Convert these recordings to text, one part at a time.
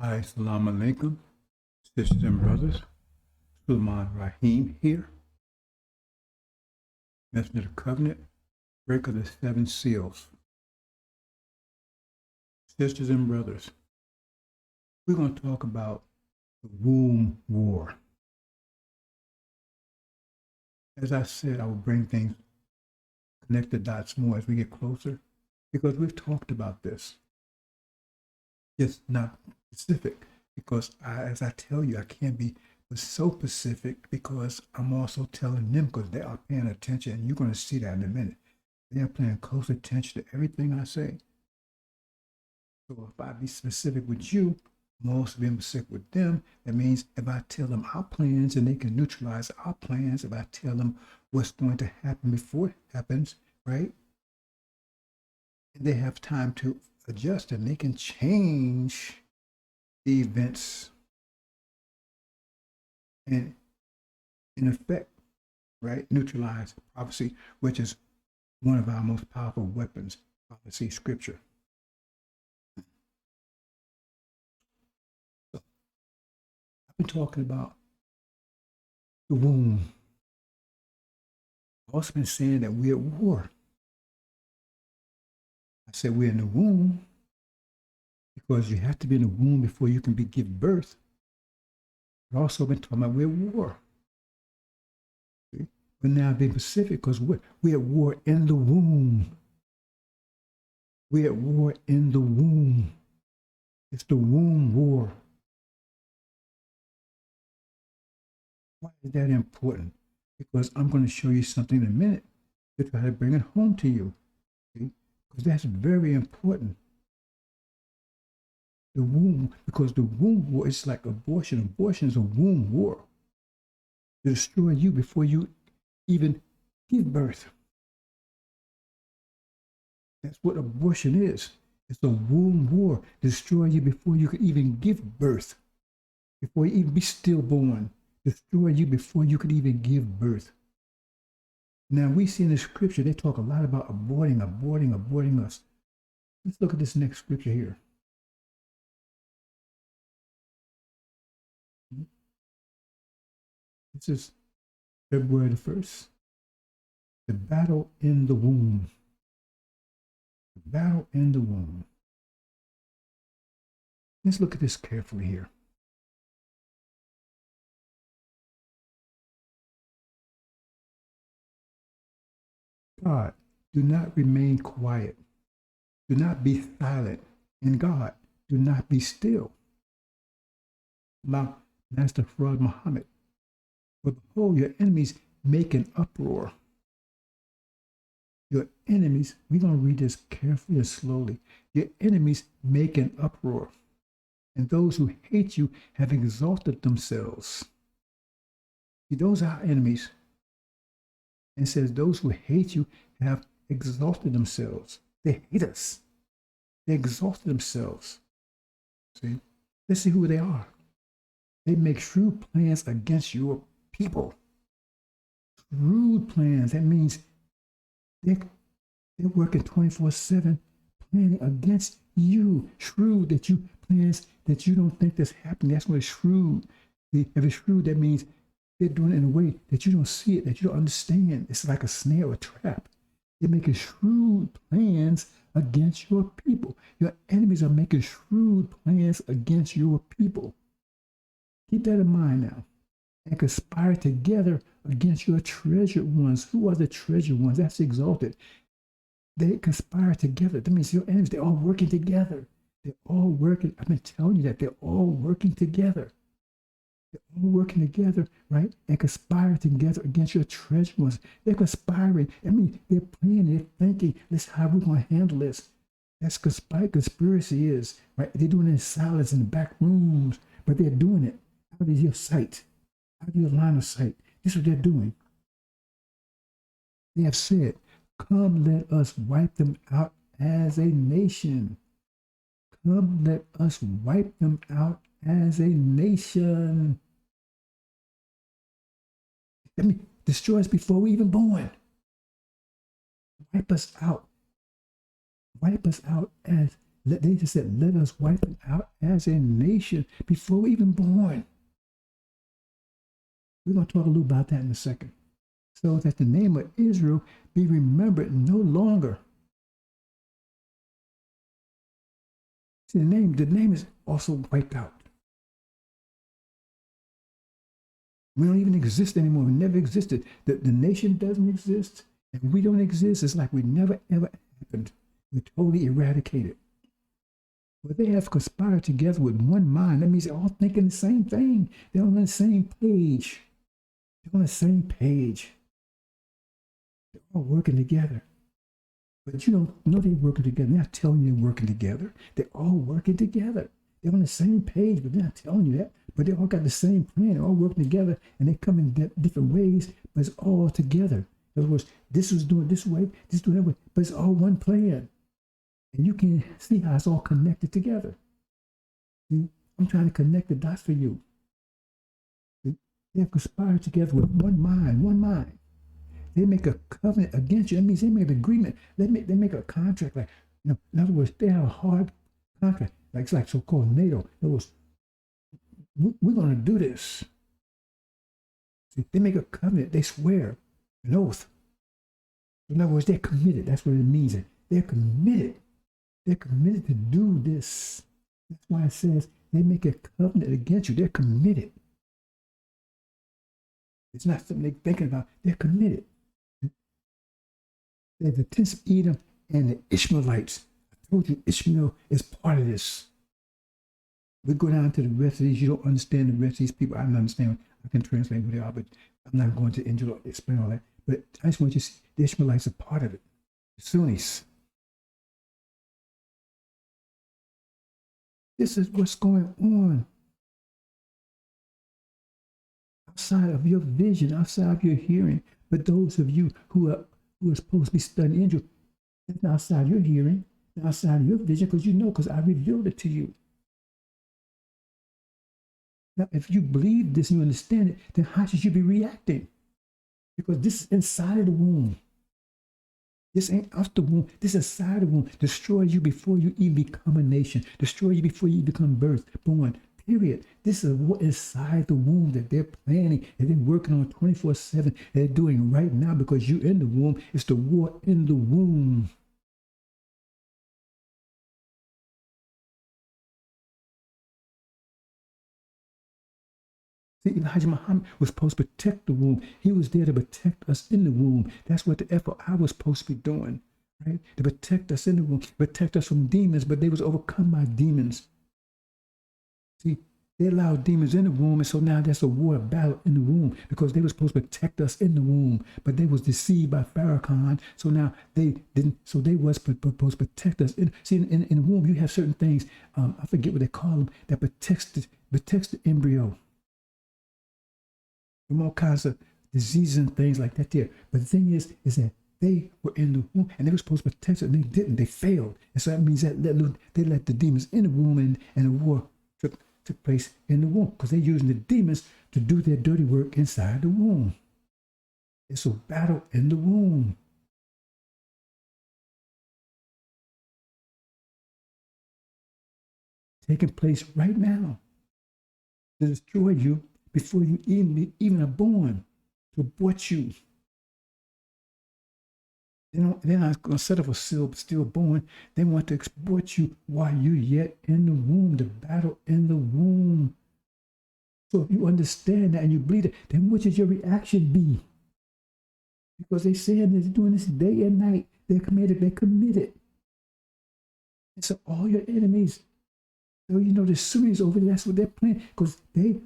Assalamu alaikum, sisters and brothers. Sulman Rahim here, Messenger of the Covenant, breaker of the seven seals. Sisters and brothers, we're going to talk about the womb war. As I said, I will bring things, connect the dots more as we get closer, because we've talked about this. Just not specific, because as I tell you, I can't be so specific because I'm also telling them, because they are paying attention, and you're going to see that in a minute. They are paying close attention to everything I say. So if I be specific with you, I'm also being specific with them. That means if I tell them our plans and they can neutralize our plans, if I tell them what's going to happen before it happens, right? And they have time to adjust and they can change the events and in effect, right, neutralize prophecy, which is one of our most powerful weapons, prophecy, scripture. So, I've been talking about the womb. I've also been saying that we're at war. I said we're in the womb because you have to be in the womb before you can give birth. I've also been talking about we're at war. See? But now being specific because we're at war in the womb. We're at war in the womb. It's the womb war. Why is that important? Because I'm going to show you something in a minute to try to bring it home to you. See? Because that's very important. The womb, because the womb war is like abortion. Abortion is a womb war to destroy you before you even give birth. That's what abortion is. It's a womb war to destroy you before you could even give birth, before you even be stillborn, destroy you before you could even give birth. Now we see in the scripture, they talk a lot about aborting us. Let's look at this next scripture here. This is February the 1st. The battle in the womb. The battle in the womb. Let's look at this carefully here. God, do not remain quiet. Do not be silent. In God, do not be still. Master Fraud Muhammad. But behold, your enemies make an uproar. Your enemies, we're going to read this carefully and slowly. Your enemies make an uproar, and those who hate you have exalted themselves. See, those are our enemies. And it says those who hate you have exalted themselves. They hate us. They exalted themselves. See? Let's see who they are. They make shrewd plans against your people. Shrewd plans. That means they're working 24/7 planning against you. Shrewd, that you plans that you don't think that's happening. That's what it's shrewd. If it's shrewd, that means they're doing it in a way that you don't see it, that you don't understand. It's like a snare or a trap. They're making shrewd plans against your people. Your enemies are making shrewd plans against your people. Keep that in mind now. And conspire together against your treasured ones. Who are the treasured ones? That's exalted. They conspire together. That means your enemies, they're all working together. They're all working. I've been telling you that they're all working together. They're all working together, right? And conspire together against your treasured ones. They're conspiring. I mean, they're planning, they're thinking, this is how we're going to handle this. That's conspiracy is, right? They're doing it in silence in the back rooms, but they're doing it out of your sight. Out of your line of sight. This is what they're doing. They have said, come let us wipe them out as a nation. Come let us wipe them out as a nation. Let me destroy us before we even born. Wipe us out. Wipe us out as They just said, let us wipe it out as a nation before we even born. We're going to talk a little about that in a second. So that the name of Israel be remembered no longer. See, the name is also wiped out. We don't even exist anymore. We never existed. The nation doesn't exist, and we don't exist. It's like we never, ever happened. We're totally eradicated. But they have conspired together with one mind. That means they're all thinking the same thing. They're on the same page. They're on the same page. They're all working together. But you don't know they're working together. They're not telling you they're working together. They're all working together. They're on the same page, but they're not telling you that. But they all got the same plan. They're all working together, and they come in different ways, but it's all together. In other words, this was doing this way, this doing that way, but it's all one plan. And you can see how it's all connected together. See, I'm trying to connect the dots for you. See, they have conspired together with one mind, one mind. They make a covenant against you. That means they make an agreement. They make a contract. Like, in other words, they have a hard contract. Like it's like so-called NATO. In other words, we're going to do this. See, they make a covenant. They swear an oath. In other words, they're committed. That's what it means. They're committed. They're committed to do this. That's why it says they make a covenant against you. They're committed. It's not something they're thinking about. They're committed. They're the tents of Edom and the Ishmaelites. I told you Ishmael is part of this. We go down to the rest of these. You don't understand the rest of these people. I don't understand. I can translate who they are, but I'm not going to explain all that. But I just want you to see the Ishmaelites are part of it. The Sunnis. This is what's going on. Outside of your vision, outside of your hearing. But those of you who are supposed to be studying angel, it's outside your hearing, outside of your vision, because I revealed it to you. Now, if you believe this and you understand it, then how should you be reacting? Because this is inside the womb. This ain't out the womb. This is inside the womb. Destroy you before you even become a nation. Destroy you before you become born. Period. This is what inside the womb that they're planning and they're working on 24/7. They're doing right now because you're in the womb. It's the war in the womb. See, Elijah Muhammad was supposed to protect the womb. He was there to protect us in the womb. That's what the FOI was supposed to be doing, right? To protect us in the womb, protect us from demons, but they was overcome by demons. See, they allowed demons in the womb, and so now there's a war, battle in the womb because they were supposed to protect us in the womb, but they was deceived by Farrakhan. So now they didn't. So they was supposed to protect us. See, in the womb, you have certain things. I forget what they call them that protects the embryo from all kinds of diseases and things like that there. But the thing is that they were in the womb and they were supposed to protect it, and they didn't. They failed, and so that means that they let the demons in the womb, and the war took place in the womb because they're using the demons to do their dirty work inside the womb. It's a battle in the womb. Taking place right now to destroy you before you even are born, to abort you. They're not going to set up a stillborn. They want to export you while you're yet in the womb, the battle in the womb. So if you understand that and you believe it, then what should your reaction be? Because they're saying they're doing this day and night. They're committed. And so all your enemies, so the Sunnis over there, that's what they're playing. Because they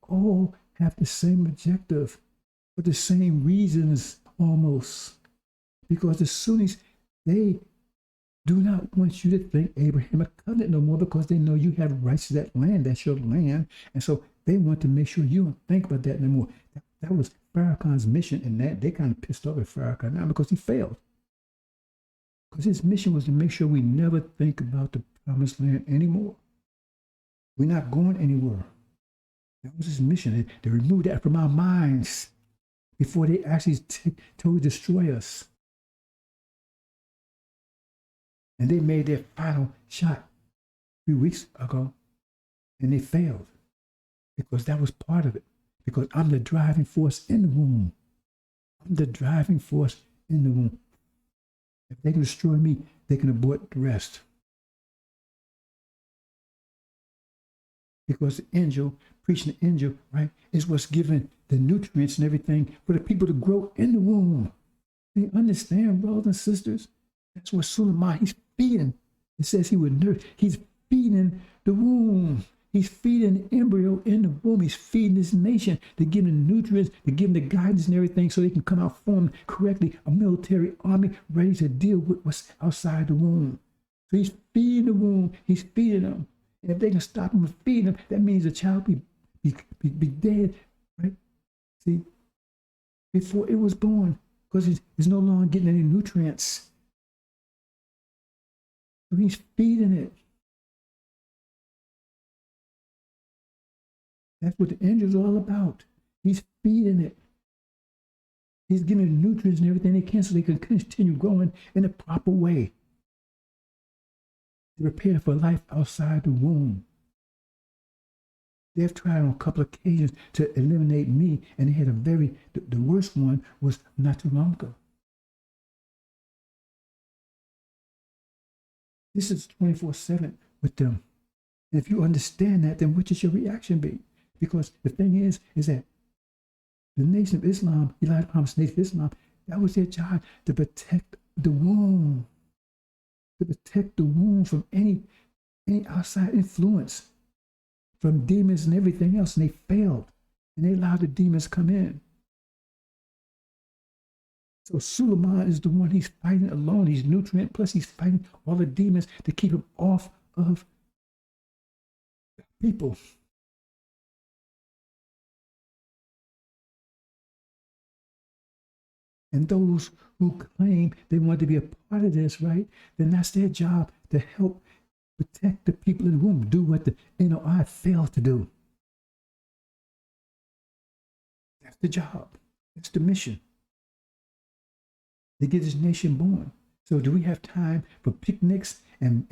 all have the same objective for the same reasons almost. Because the Sunnis, they do not want you to think Abrahamic covenant no more because they know you have rights to that land. That's your land. And so they want to make sure you don't think about that no more. That was Farrakhan's mission, and that they kind of pissed off at Farrakhan now because he failed. Because his mission was to make sure we never think about the promised land anymore. We're not going anywhere. That was his mission, to remove that from our minds before they actually totally destroy us. And they made their final shot a few weeks ago, and they failed because that was part of it. Because I'm the driving force in the womb. I'm the driving force in the womb. If they can destroy me, they can abort the rest. Because the angel, preaching the angel, right, is what's giving the nutrients and everything for the people to grow in the womb. Do you understand, brothers and sisters? That's what Suleiman, he's feeding. It says he would nurse. He's feeding the womb. He's feeding the embryo in the womb. He's feeding this nation to give them the nutrients, to give them the guidance and everything so they can come out formed correctly, a military army ready to deal with what's outside the womb. So he's feeding the womb. He's feeding them. And if they can stop him from feeding them, that means the child be dead, right? See, before it was born, because it's no longer getting any nutrients. So he's feeding it. That's what the angel's all about. He's feeding it. He's giving it nutrients and everything they can so they can continue growing in a proper way. To prepare for life outside the womb. They've tried on a couple of occasions to eliminate me, and they had the worst one was not too long ago. This is 24/7 with them. And if you understand that, then what should your reaction be? Because the thing is that the Nation of Islam, Elijah Muhammad's Nation of Islam, that was their job, to protect the womb. To protect the womb from any outside influence, from demons and everything else. And they failed. And they allowed the demons come in. So Suleiman is the one he's fighting alone. He's nutrient, plus he's fighting all the demons to keep him off of people. And those who claim they want to be a part of this, right? Then that's their job, to help protect the people in the womb, do what the NOI failed to do. That's the job. That's the mission. To get this nation born. So do we have time for picnics and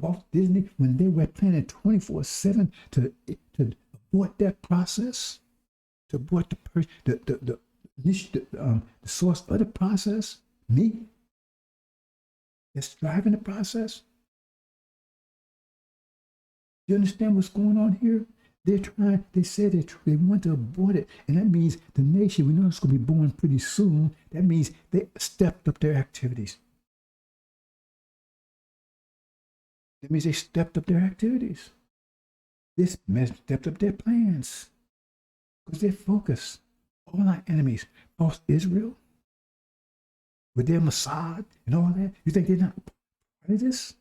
Walt Disney when they were planning 24/7 to abort that process, to abort the source of the process, me, that's driving the process? You understand what's going on here? They said they want to abort it. And that means the nation, we know it's going to be born pretty soon. That means they stepped up their activities. That means they stepped up their activities. They stepped up their plans. Because they're focused. All our enemies, false Israel, with their Mossad and all that, you think they're not part of this?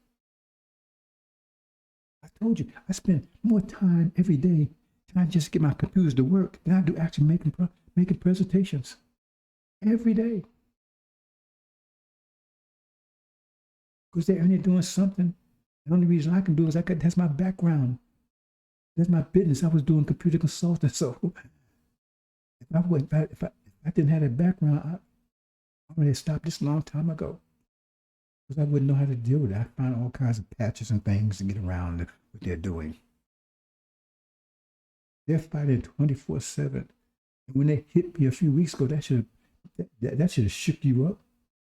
I told you, I spend more time every day trying to just get my computers to work than I do actually making presentations. Every day. Because they're only doing something. The only reason I can do is that's my background. That's my business. I was doing computer consulting, so if I didn't have that background, I would have stopped this a long time ago. Because I wouldn't know how to deal with it. I find all kinds of patches and things to get around what they're doing. They're fighting 24/7. And when they hit me a few weeks ago, that should have shook you up.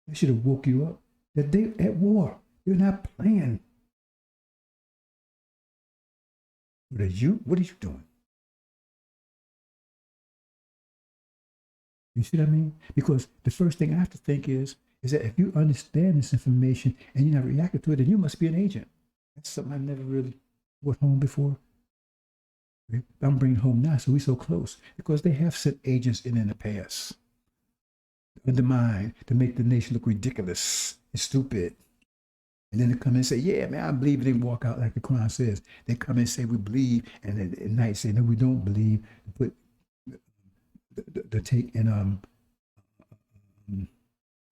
That should have woke you up. That they're at war. They're not playing. What are you doing? You see what I mean? Because the first thing I have to think is that if you understand this information and you're not reacting to it, then you must be an agent. That's something I never really brought home before. I'm bringing home now, so we're so close. Because they have sent agents in the past. To undermine, to make the nation look ridiculous and stupid. And then they come in and say, yeah, man, I believe. And they walk out like the Quran says. They come in and say, we believe. And then at night say, no, we don't believe. Put the take and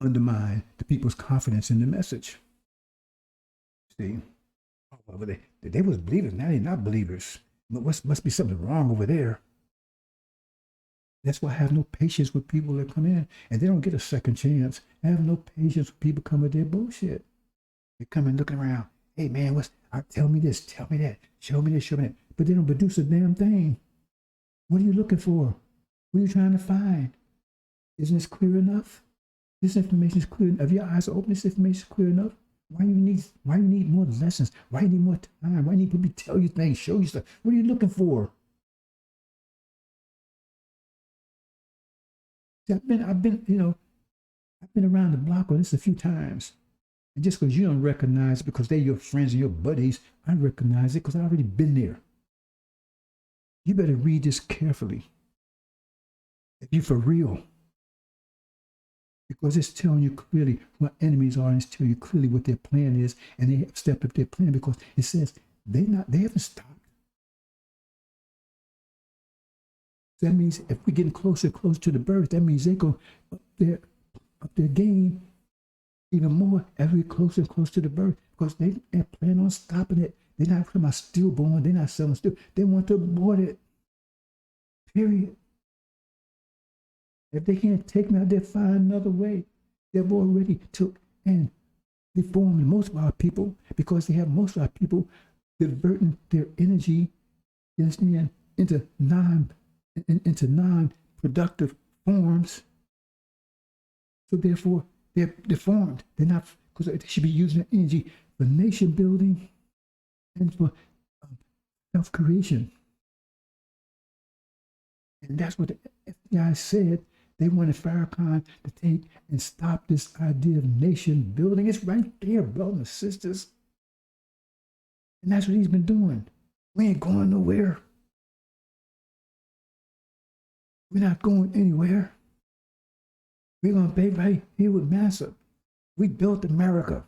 undermine the people's confidence in the message. See, they was believers, now they're not believers. Must be something wrong over there. That's why I have no patience with people that come in and they don't get a second chance. I have no patience with people come with their bullshit. They're coming looking around. Hey man, tell me this, tell me that, show me this, show me that. But they don't produce a damn thing. What are you looking for? What are you trying to find? Isn't this clear enough? This information is clear enough. If your eyes are open, this information is clear enough. Why you need more lessons? Why you need more time? Why you need people to tell you things, show you stuff? What are you looking for? See, I've been around the block on this a few times. And just because you don't recognize it because they're your friends and your buddies, I recognize it because I've already been there. You better read this carefully. If you're for real. Because it's telling you clearly what enemies are, and it's telling you clearly what their plan is, and they have stepped up their plan because it says they haven't stopped. So that means if we're getting closer and closer to the birth, that means they go up their game even more as we get closer and closer to the birth, because they plan on stopping it. They're not talking about stillborn, they're not selling still. They want to abort it. Period. If they can't take me out, they'll find another way. They've already took and deformed most of our people because they have most of our people diverting their energy, you understand, into non-productive forms. So therefore, they're deformed. They're not, because they should be using their energy for nation building and for self-creation. And that's what the FBI said. They wanted Farrakhan to take and stop this idea of nation building. It's right there, brothers and sisters. And that's what he's been doing. We ain't going nowhere. We're not going anywhere. We're going to pay right here with Massa. We built America.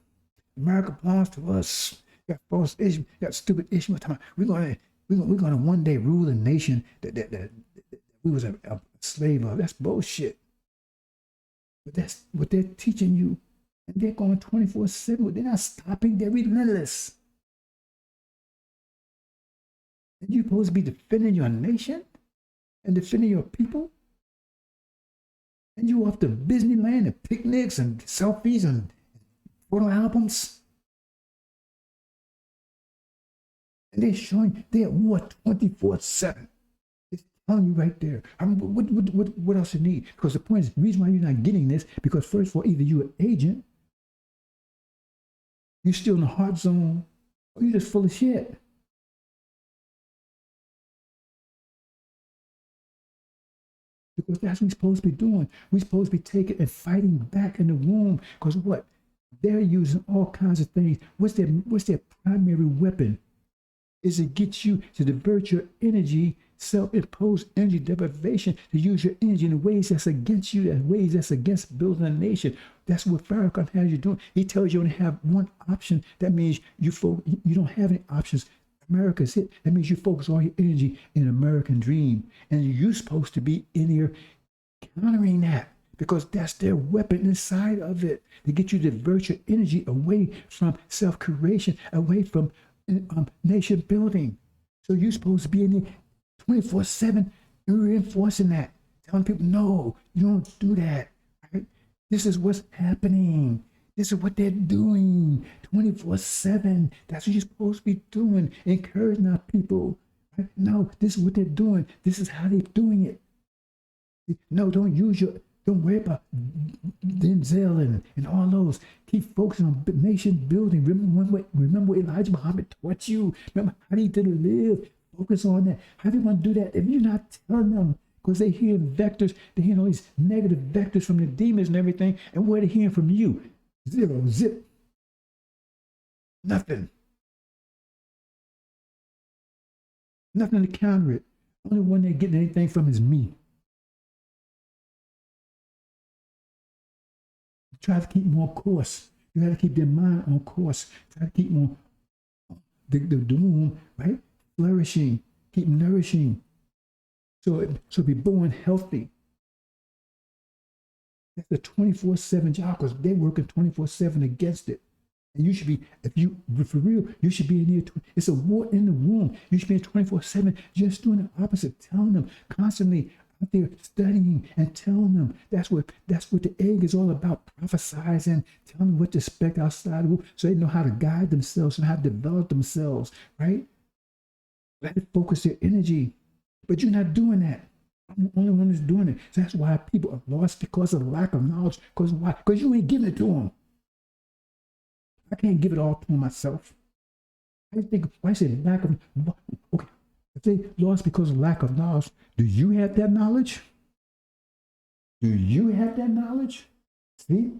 America belongs to us. You got false Ishmael, you got stupid Ishmael. We're going to one day rule a nation that we was a slave of. That's bullshit. But that's what they're teaching you. And they're going 24/7. They're not stopping. They're relentless. And you're supposed to be defending your nation and defending your people. And you off to Disneyland and picnics and selfies and photo albums. And they're showing they're at war 24/7. Telling you right there. I mean, what else you need? Because the point is, the reason why you're not getting this, because first of all, either you're an agent, you're still in the hard zone, or you're just full of shit. Because that's what we're supposed to be doing. We're supposed to be taking and fighting back in the womb. Because what? They're using all kinds of things. What's their primary weapon? Is to get you to divert your energy, self-imposed energy deprivation, to use your energy in ways that's against you, in ways that's against building a nation. That's what Farrakhan has you doing. He tells you only have one option. That means you don't have any options. America's it. That means you focus all your energy in an American dream. And you're supposed to be in here countering that, because that's their weapon inside of it, to get you to divert your energy away from self-creation, away from nation building. So you're supposed to be in there 24/7 and reinforcing that, telling people, no, you don't do that. Right? This is what's happening. This is what they're doing 24/7. That's what you're supposed to be doing, encouraging our people. Right? No, this is what they're doing. This is how they're doing it. No, don't worry about Denzel and all those. Keep focusing on nation building. Remember what Elijah Muhammad taught you. Remember how he did live. Focus on that. How do you want to do that if you're not telling them? Because they hear vectors, they hear all these negative vectors from the demons and everything. And what are they hearing from you? Zero, zip. Nothing. Nothing to counter it. Only one they're getting anything from is me. Try to keep them on course. You got to keep their mind on course. Try to keep them on the womb, right? Flourishing, keep nourishing. So be born healthy. That's a 24/7 job, because they're working 24/7 against it. And you should be, for real, you should be in here. It's a war in the womb. You should be in 24/7 just doing the opposite, telling them constantly, out there studying and telling them that's what the egg is all about, prophesizing, telling them what to expect outside of it, so they know how to guide themselves and how to develop themselves, right? Let it focus their energy. But you're not doing that. I'm the only one who's doing it. So that's why people are lost, because of lack of knowledge. Because why? Because you ain't giving it to them. I can't give it all to myself. I think, why I say lack of, okay, if they lost because of lack of knowledge, do you have that knowledge? Do you have that knowledge? See?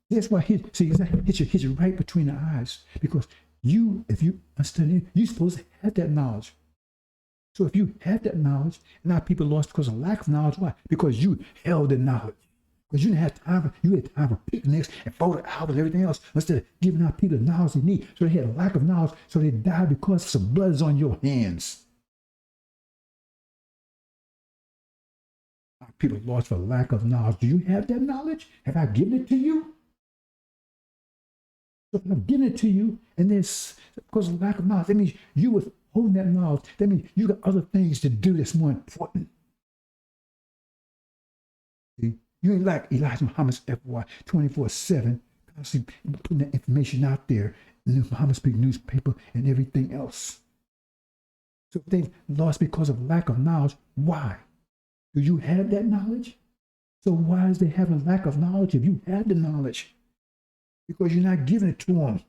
That's why hit you right between the eyes. Because you, if you are studying, you're supposed to have that knowledge. So if you had that knowledge, and now people lost because of lack of knowledge, why? Because you held the knowledge. Because you didn't have time you had time for picnics and photo albums and everything else, instead of giving out people the knowledge they need. So they had a lack of knowledge, so they died because some blood is on your hands. People lost for lack of knowledge. Do you have that knowledge? Have I given it to you? So if I'm giving it to you, and there's because of lack of knowledge, that means you were holding that knowledge. That means you got other things to do that's more important. See? You ain't like Elijah Muhammad's FY 24/7, constantly putting that information out there in the Muhammad Speak newspaper and everything else. So if they lost because of lack of knowledge, why? Do you have that knowledge? So why is they having lack of knowledge if you had the knowledge? Because you're not giving it to them.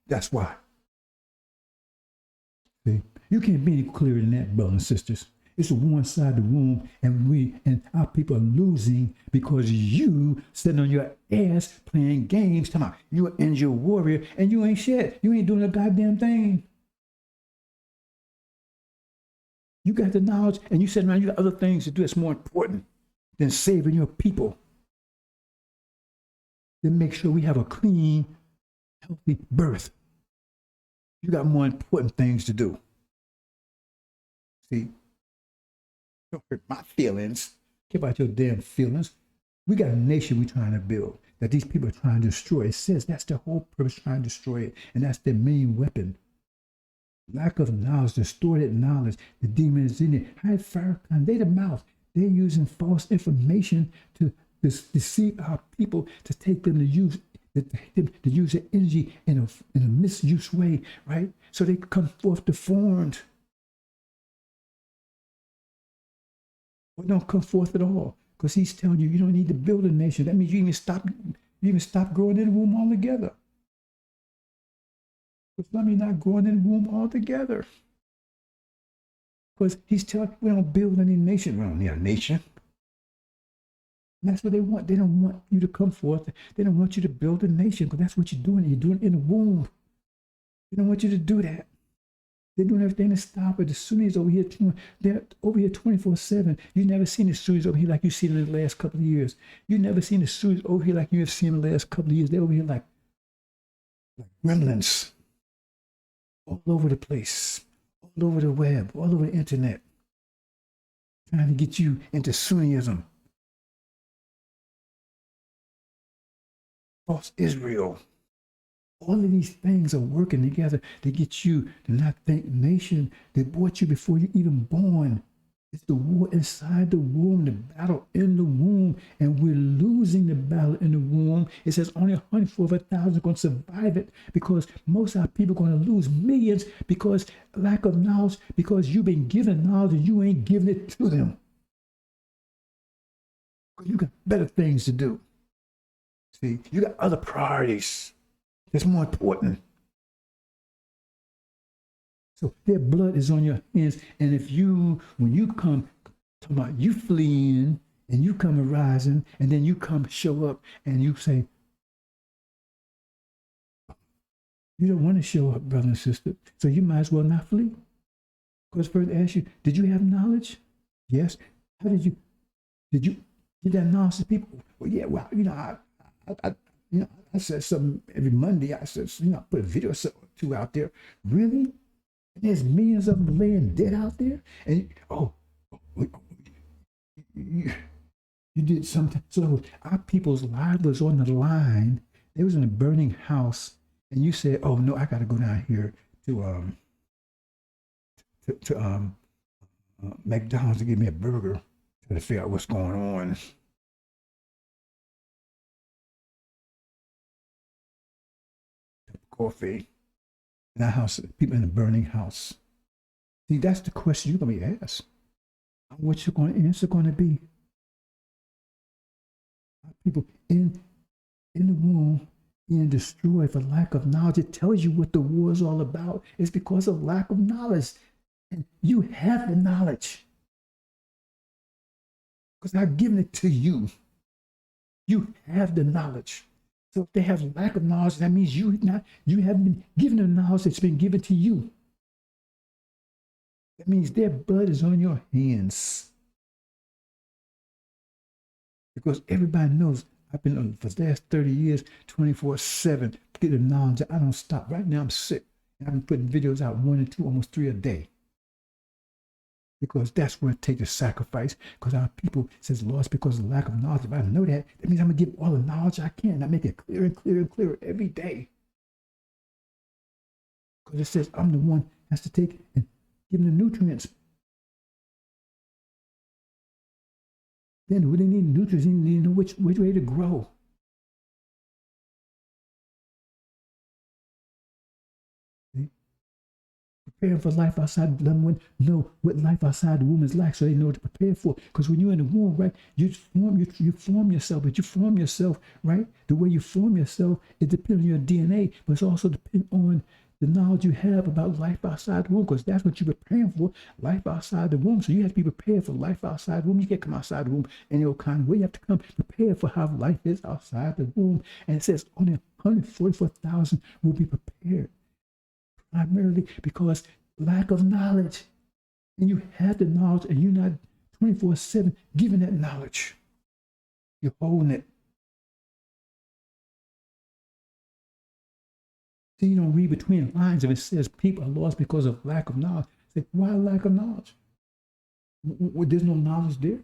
That's why. See, you can't be any clearer than that, brothers and sisters. It's a one-sided room, and our people are losing because you sitting on your ass playing games. Come on, you're an angel warrior, and you ain't shit. You ain't doing a goddamn thing. You got the knowledge, and you sitting around. You got other things to do that's more important than saving your people. Then make sure we have a clean, healthy birth. You got more important things to do. See. Don't hurt my feelings. Care about your damn feelings. We got a nation we're trying to build that these people are trying to destroy. It says that's their whole purpose, trying to destroy it. And that's their main weapon. Lack of knowledge, distorted knowledge. The demon is in it. Hide fire, they the mouth. They're using false information to deceive our people, to take them to use their energy in a misuse way, right? So they come forth deformed. Or don't come forth at all, because he's telling you don't need to build a nation. That means you even stop growing in the womb altogether. Because let me not growing in the womb altogether. Because he's telling we don't build any nation. We don't need a nation. And that's what they want. They don't want you to come forth. They don't want you to build a nation, because that's what you're doing. You're doing it in the womb. They don't want you to do that. They're doing everything to stop it. The Sunnis over here, they're over here 24/7. You've never seen the Sunnis over here like you've seen in the last couple of years. You've never seen the Sunnis over here like you have seen in the last couple of years. They're over here like gremlins. All over the place. All over the web. All over the internet. Trying to get you into Sunnism. False Israel. All of these things are working together to get you to not think nation. They bought you before you even born. It's the war inside the womb, the battle in the womb, and we're losing the battle in the womb. It says only 104,000 are going to survive it, because most of our people are going to lose millions because lack of knowledge, because you've been given knowledge and you ain't giving it to them. You got better things to do. See, you got other priorities. It's more important. So their blood is on your hands. And if when you come, talking about you fleeing and you come arising, and then you come show up and you say, you don't want to show up, brother and sister. So you might as well not flee. Because first ask you, did you have knowledge? Yes. How did you get that knowledge to people? Well, yeah, well, I said something every Monday. I said, put a video or two out there. Really? And there's millions of them laying dead out there? And, you did something. So our people's lives was on the line. They was in a burning house. And you said, oh, no, I got to go down here to to McDonald's to give me a burger to figure out what's going on. Coffee in a house, people in a burning house. See, that's the question you're going to be asked. What you're going to answer going to be? People in the womb being destroyed for lack of knowledge. It tells you what the war is all about. It's because of lack of knowledge. And you have the knowledge. Because I've given it to you. You have the knowledge. So if they have lack of knowledge, that means you haven't been given the knowledge that's been given to you. That means their blood is on your hands. Because everybody knows I've been on for the last 30 years, 24/7, getting knowledge. I don't stop. Right now I'm sick. I've been putting videos out 1 and 2, almost 3 a day. Because that's what it takes to sacrifice. Because our people says lost because of lack of knowledge. If I know that, that means I'm going to give all the knowledge I can. I make it clearer and clearer and clearer every day. Because it says I'm the one that has to take and give them the nutrients. Then when they need nutrients, they need to know which way to grow. See? Preparing for life outside, let them know what life outside the womb is like, so they know what to prepare for. Because when you're in the womb, right, you form yourself, but you form yourself, right? The way you form yourself, it depends on your DNA, but it's also depends on the knowledge you have about life outside the womb, because that's what you're preparing for, life outside the womb. So you have to be prepared for life outside the womb. You can't come outside the womb any old kind of way. You have to come prepared for how life is outside the womb. And it says only 144,000 will be prepared, primarily because lack of knowledge. And you have the knowledge, and you're not 24/7 giving that knowledge. You're holding it. So you don't read between the lines if it says people are lost because of lack of knowledge. Say, why lack of knowledge? There's no knowledge there.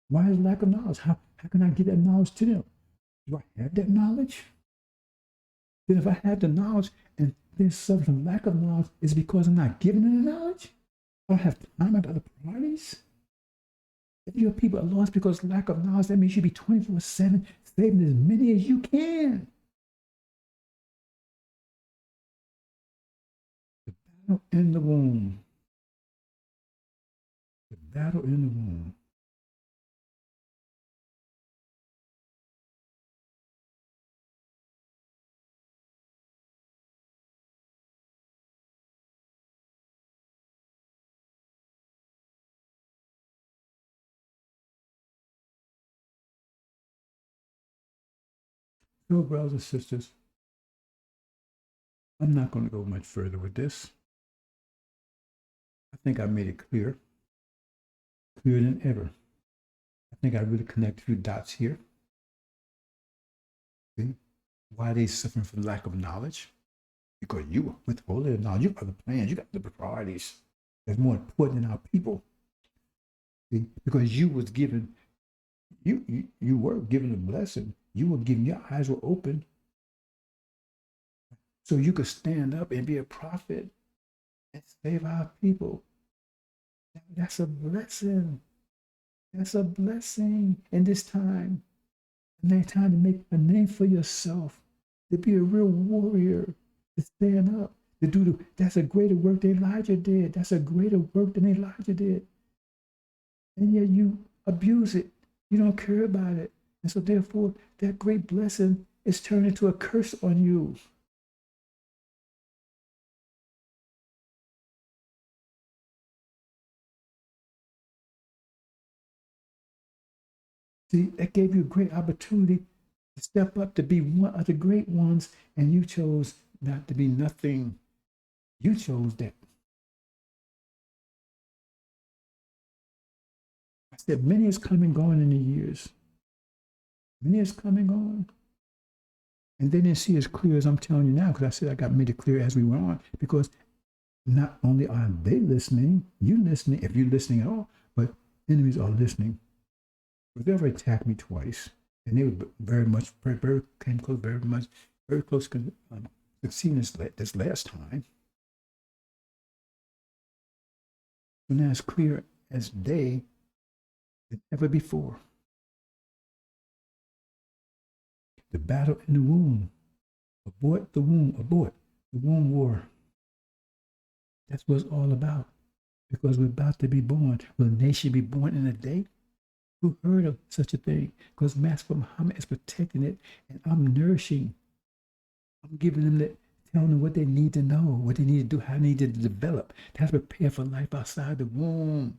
Why is lack of knowledge? How can I get that knowledge to them? Do I have that knowledge? Then if I have the knowledge and there's some lack of knowledge, it's because I'm not giving them the knowledge? I don't have time. I got other priorities. If your people are lost because of lack of knowledge, that means you should be 24/7 saving as many as you can. The battle in the womb. The battle in the womb. So, brothers and sisters, I'm not going to go much further with this. I think I made it clearer than ever. I think I really connect a few dots here. See? Why are they suffering from lack of knowledge? Because you withholding the knowledge. You got the plans. You got the priorities. That's more important than our people. See? Because you was given, you were given a blessing. You were given, your eyes were open, so you could stand up and be a prophet and save our people. That's a blessing. That's a blessing in this time. And it's time to make a name for yourself, to be a real warrior, to stand up, to do that's a greater work than Elijah did. That's a greater work than Elijah did. And yet you abuse it. You don't care about it. And so therefore, that great blessing is turned into a curse on you. See, that gave you a great opportunity to step up to be one of the great ones, and you chose not to be nothing. You chose that. I said, many is come and gone in the years. Many is come and gone. And they didn't see as clear as I'm telling you now, because I said I got made it clear as we went on, because not only are they listening, you listening, if you're listening at all, but enemies are listening. But they've attacked me twice, and they were very much, very came close, very close to succeeding this last time. So now it's clear as day than ever before. The battle in the womb. Abort the womb. Abort the womb war. That's what it's all about. Because we're about to be born. Will a nation be born in a day? Who heard of such a thing? Because Master Muhammad is protecting it, and I'm nourishing. I'm giving them that, telling them what they need to know, what they need to do, how they need to develop. They have to prepare for life outside the womb.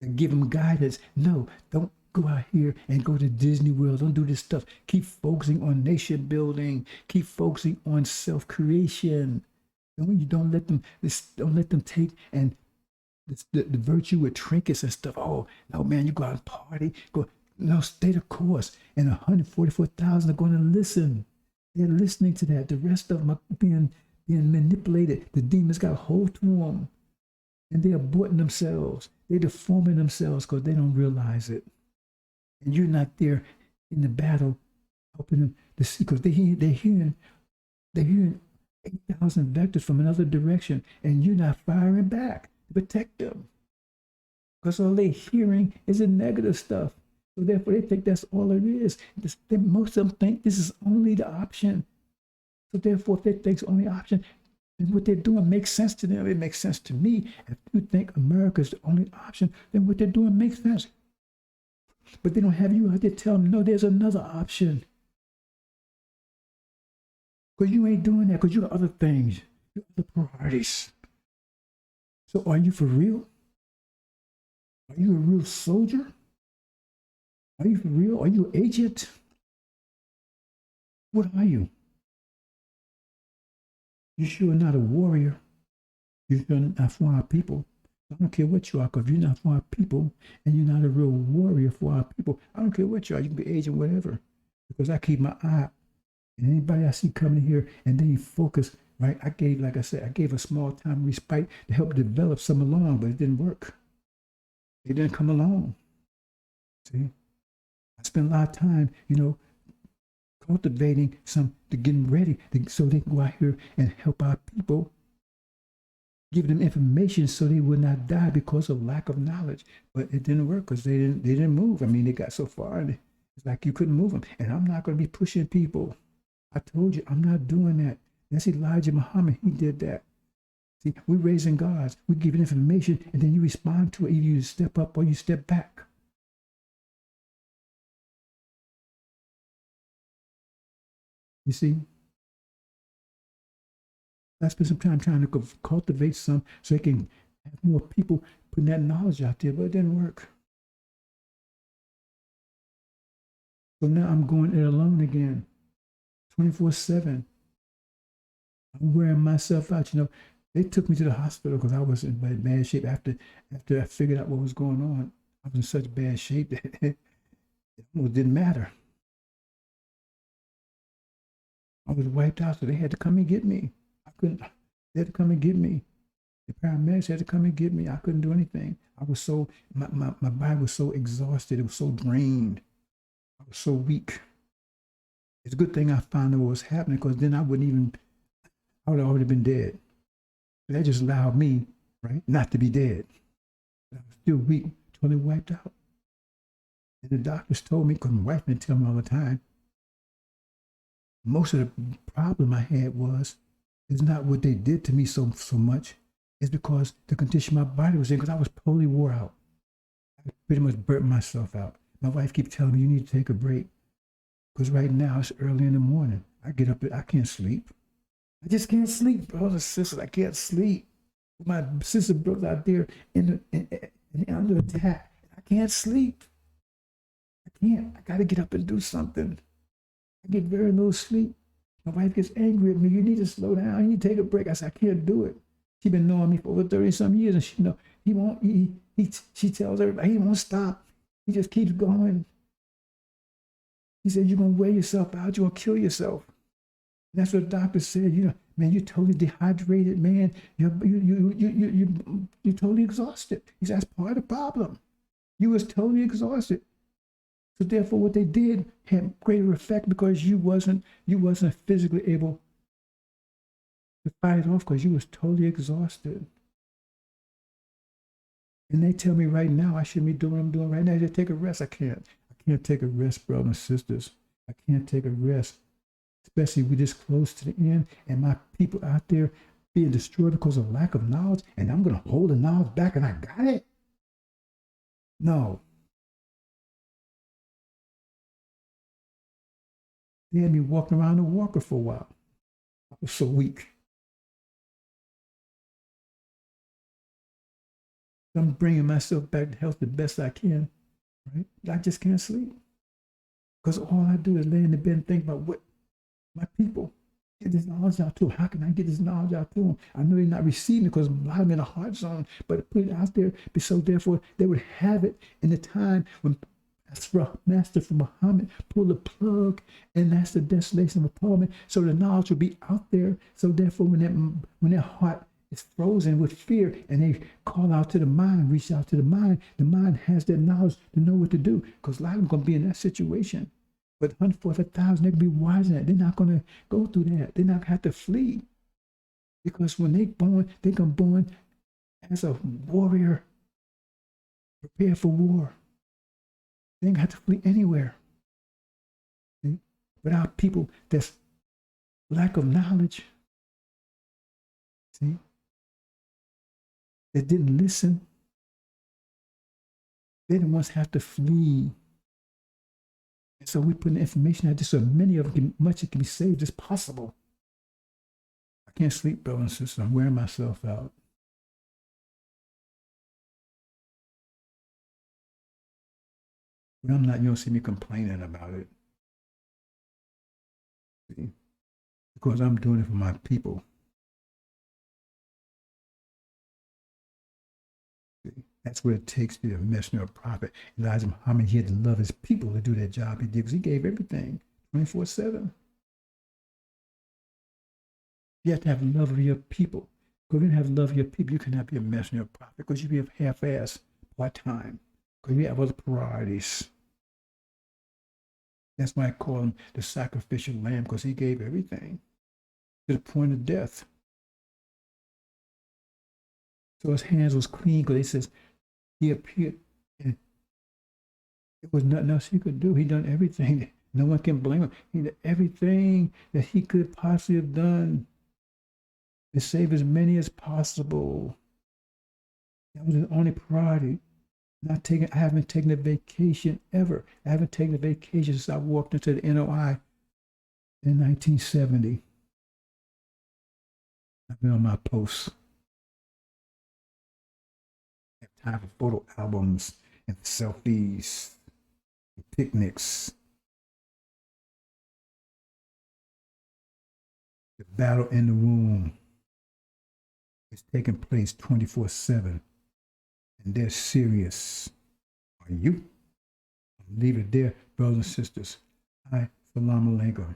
And give them guidance. No, don't go out here and go to Disney World. Don't do this stuff. Keep focusing on nation building. Keep focusing on self-creation. Don't let them take and the virtue with trinkets and stuff. Oh, no, man, you go out and party. Go, no, stay the course. And 144,000 are going to listen. They're listening to that. The rest of them are being manipulated. The demons got a hold to them. And they're aborting themselves. They're deforming themselves because they don't realize it. And you're not there in the battle helping them to see, because they're hearing 8,000 vectors from another direction, and you're not firing back to protect them. Because all they're hearing is the negative stuff. So therefore, they think that's all it is. Most of them think this is only the option. So therefore, if they think it's the only option, then what they're doing makes sense to them. It makes sense to me. If you think America is the only option, then what they're doing makes sense. But they don't have you out there telling them, no, there's another option. Because you ain't doing that, because you got other things, you got other priorities. So are you for real? Are you a real soldier? Are you for real? Are you an agent? What are you? You sure are not a warrior. You're not for our people. I don't care what you are, because you're not for our people, and you're not a real warrior for our people. I don't care what you are. You can be agent, whatever. Because I keep my eye and anybody I see coming here, and then you focus, right? Like I said, I gave a small time respite to help develop some along, but it didn't work. It didn't come along. See? I spent a lot of time, cultivating to getting ready so they can go out here and help our people, give them information so they would not die because of lack of knowledge. But it didn't work because they didn't move. I mean, they got so far, and it's like you couldn't move them. And I'm not going to be pushing people. I told you, I'm not doing that. That's Elijah Muhammad. He did that. See, we're raising gods. We're giving information, and then you respond to it. Either you step up or you step back. You see? I spent some time trying to cultivate some so they can have more people putting that knowledge out there, but it didn't work. So now I'm going it alone again, 24/7. I'm wearing myself out. They took me to the hospital because I was in bad shape after I figured out what was going on. I was in such bad shape that it almost didn't matter. I was wiped out, so they had to come and get me. They had to come and get me. The paramedics had to come and get me. I couldn't do anything. I was so, my body was so exhausted. It was so drained. I was so weak. It's a good thing I found out what was happening, because then I would have already been dead. But that just allowed me, right, not to be dead. But I was still weak, totally wiped out. And the doctors told me, because my wife didn't tell me all the time, most of the problem I had is not what they did to me so much. It's because the condition my body was in, because I was totally wore out. I pretty much burnt myself out. My wife keeps telling me, you need to take a break. Because right now it's early in the morning. I get up, I can't sleep. I just can't sleep, brothers and sisters. I can't sleep. My sister broke out there under attack. I can't sleep. I can't. I got to get up and do something. I get very little sleep. My wife gets angry at me. You need to slow down. You need to take a break. I said, I can't do it. She's been knowing me for over 30-some years, and she tells everybody he won't stop. He just keeps going. He said, you're going to wear yourself out. You're going to kill yourself. And that's what the doctor said. Man, you're totally dehydrated, man. You're totally exhausted. He said, that's part of the problem. You was totally exhausted. So therefore, what they did had greater effect, because you wasn't physically able to fight it off, because you was totally exhausted. And they tell me right now I shouldn't be doing what I'm doing right now. I should take a rest. I can't. I can't take a rest, brothers and sisters. I can't take a rest, especially we this close to the end and my people out there being destroyed because of lack of knowledge. And I'm going to hold the knowledge back and I got it? No. They had me walking around the walker for a while. I was so weak. I'm bringing myself back to health the best I can, right? I just can't sleep because all I do is lay in the bed and think about what my people get this knowledge out to them. How can I get this knowledge out to them? I know they're not receiving it because a lot of them in a hard zone, but put it out there so therefore they would have it in the time when Master from Muhammad pulled the plug, and that's the desolation of atonement. So the knowledge will be out there. So therefore, when their heart is frozen with fear, and they call out to the mind, reach out to the mind has that knowledge to know what to do. Because a lot of them going to be in that situation. But 144,000, they can be wise in that. They're not going to go through that. They're not going to have to flee. Because when they born, they come born as a warrior, prepared for war. They ain't got to flee anywhere. See? But our people, that's lack of knowledge. See? That didn't listen. They didn't once have to flee. And so we put the information out there so many of them, much it can be saved as possible. I can't sleep, brothers and sisters. I'm wearing myself out. But I'm not, you don't see me complaining about it. See? Because I'm doing it for my people. See? That's what it takes to be a messenger or prophet. Elijah Muhammad, he had to love his people to do that job he did because he gave everything 24/7. You have to have love of your people. Because if you don't have love of your people, you cannot be a messenger or prophet because you be a half-ass part-time because you have other priorities. That's why I call him the sacrificial lamb, because he gave everything to the point of death. So his hands was clean because he says he appeared and there was nothing else he could do. He done everything. No one can blame him. He did everything that he could possibly have done to save as many as possible. That was his only priority. I haven't taken a vacation ever. I haven't taken a vacation since I walked into the NOI in 1970. I've been on my posts. I have time for photo albums and selfies, and picnics. The battle in the womb is taking place 24/7. And they're serious. Are you? I'll leave it there, brothers and sisters. Hi, Salam Alaikum.